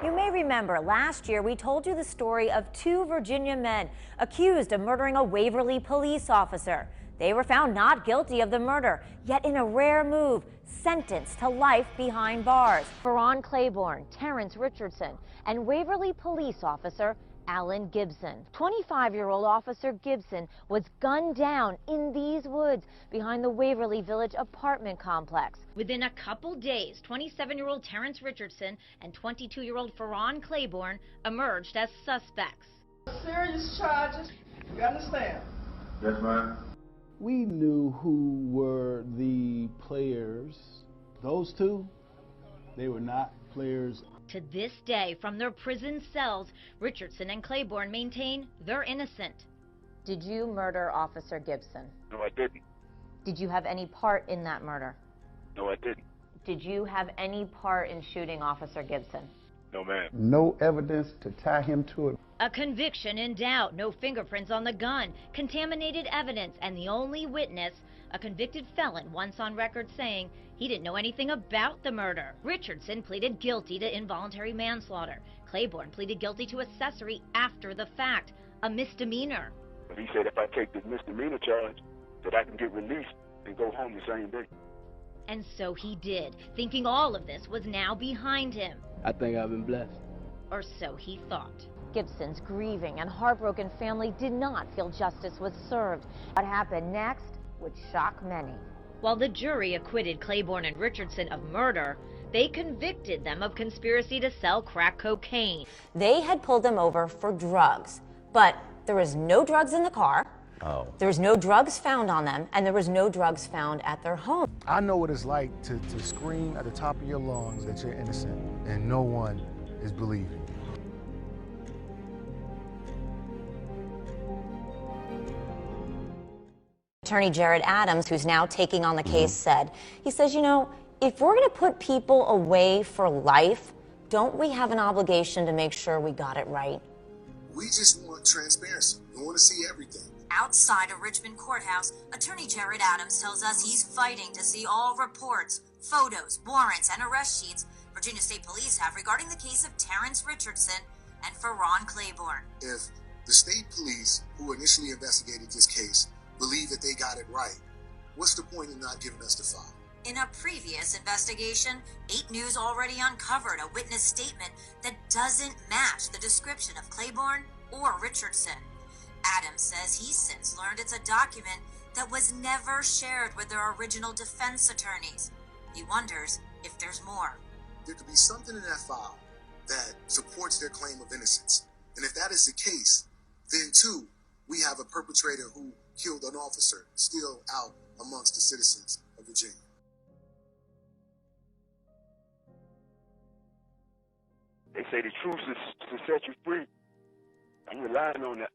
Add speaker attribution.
Speaker 1: You may remember last year we told you the story of two Virginia men accused of murdering a Waverly police officer. They were found not guilty of the murder, yet in a rare move, sentenced to life behind bars. Ferrone Claiborne, Terrence Richardson, and Waverly police officer Alan Gibson. 25-year-old Officer Gibson was gunned down in these woods behind the Waverly Village apartment complex. Within a couple days, 27-year-old Terrence Richardson and 22-year-old Ferrone Claiborne emerged as suspects.
Speaker 2: Serious charges, you understand?
Speaker 3: Yes, ma'am.
Speaker 4: We knew who were the players. Those two, they were not players.
Speaker 1: To this day, from their prison cells, Richardson and Claiborne maintain they're innocent. Did you murder Officer Gibson?
Speaker 3: No, I didn't.
Speaker 1: Did you have any part in that murder?
Speaker 3: No, I didn't.
Speaker 1: Did you have any part in shooting Officer Gibson?
Speaker 3: No, ma'am.
Speaker 4: No evidence to tie him to it.
Speaker 1: A conviction in doubt, no fingerprints on the gun, contaminated evidence, and the only witness, a convicted felon once on record saying he didn't know anything about the murder. Richardson pleaded guilty to involuntary manslaughter. Claiborne pleaded guilty to accessory after the fact, a misdemeanor.
Speaker 3: But he said if I take this misdemeanor charge, that I can get released and go home the same day.
Speaker 1: And so he did, thinking all of this was now behind him.
Speaker 5: I think I've been blessed.
Speaker 1: Or so he thought. Gibson's grieving and heartbroken family did not feel justice was served. What happened next would shock many. While the jury acquitted Claiborne and Richardson of murder, they convicted them of conspiracy to sell crack cocaine. They had pulled them over for drugs, but there was no drugs in the car. There was no drugs found on them, and there was no drugs found at their home.
Speaker 6: I know what it's like to scream at the top of your lungs that you're innocent, and no one is believing.
Speaker 1: Attorney Jarrett Adams, who's now taking on the case, said, you know, if we're going to put people away for life, don't we have an obligation to make sure we got it right?
Speaker 7: We just want transparency. We want to see everything.
Speaker 8: Outside of Richmond Courthouse, Attorney Jarrett Adams tells us he's fighting to see all reports, photos, warrants, and arrest sheets Virginia State Police have regarding the case of Terrence Richardson and Ferrone Claiborne.
Speaker 7: If the state police who initially investigated this case believe that they got it right, what's the point in not giving us the file?
Speaker 8: In a previous investigation, 8 News already uncovered a witness statement that doesn't match the description of Claiborne or Richardson. Adams says he's since learned it's a document that was never shared with their original defense attorneys. He wonders if there's more.
Speaker 7: There could be something in that file that supports their claim of innocence. And if that is the case, then too, we have a perpetrator who killed an officer still out amongst the citizens of Virginia.
Speaker 3: They say the truth is to set you free. I'm relying on that.